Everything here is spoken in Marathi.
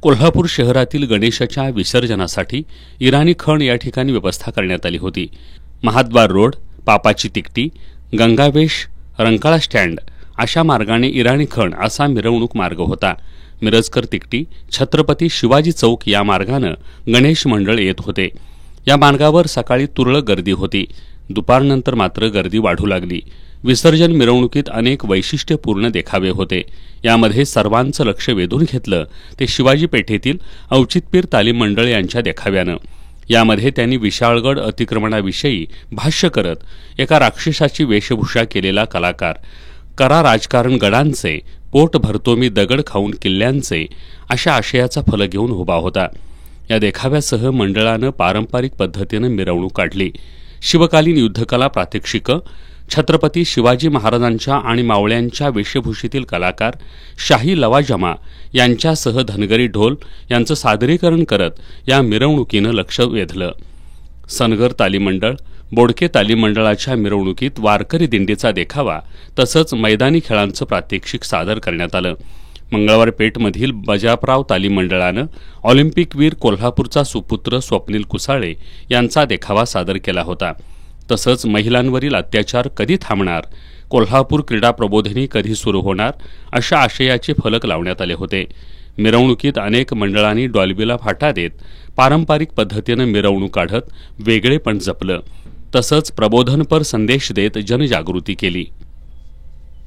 कोल्हापूर शहरातील गणेशाच्या विसर्जनासाठी इराणी खण या ठिकाणी व्यवस्था करण्यात आली होती। महाद्वार रोड, पापाची तिकटी, गंगावेश, रंकाळा स्टँड अशा मार्गाने इराणी खण असा मिरवणूक मार्ग होता। मिरजकर तिकटी, छत्रपती शिवाजी चौक या मार्गाने गणेश मंडळ येत होते। या मार्गावर सकाळी तुरळक गर्दी होती। दुपारनंतर मात्र गर्दी वाढू लागली। विसर्जन मिरवणुकीत अनेक वैशिष्ट्यपूर्ण देखावे होते। यामध्ये सर्वांचं लक्ष वेधून घेतलं ते शिवाजी पेठेतील औचित्यपीर तालीम मंडळ यांच्या देखाव्यानं। यामध्ये त्यांनी विशाळगड अतिक्रमणाविषयी भाष्य करत एका राक्षसाची वेशभूषा केलेला कलाकार, करा राजकारण गडांचे, पोट भरतो मी दगड खाऊन किल्ल्यांचे अशा आशयाचा फलक घेऊन उभा होता। या देखाव्यासह मंडळानं पारंपरिक पद्धतीनं मिरवणूक काढली। शिवकालीन युद्धकला प्रात्यक्षिकं, छत्रपती शिवाजी महाराजांच्या आणि मावळ्यांच्या वेशभूषेतील कलाकार, शाही लवाजमा यांच्यासह धनगरी ढोल यांचं सादरीकरण करत या मिरवणुकीनं लक्ष वेधलं। सनगर तालीम मंडळ, बोडके तालीम मंडळाच्या मिरवणुकीत वारकरी दिंडीचा देखावा तसंच मैदानी खेळांचं प्रात्यक्षिक सादर करण्यात आलं। मंगळवार पेठमधील बजापराव तालीम मंडळानं ऑलिम्पिकवीर कोल्हापूरचा सुपुत्र स्वप्नील कुसाळे यांचा देखावा सादर केला होता। तसंच महिलांवरील अत्याचार कधी थांबणार, कोल्हापूर क्रीडा प्रबोधिनी कधी सुरू होणार अशा आशयाचे फलक लावण्यात आले होते। मिरवणुकीत अनेक मंडळांनी डॉल्बीला फाटा देत पारंपरिक पद्धतीनं मिरवणूक काढत वेगळेपण जपलं। तसंच प्रबोधनपर संदेश देत जनजागृती केली।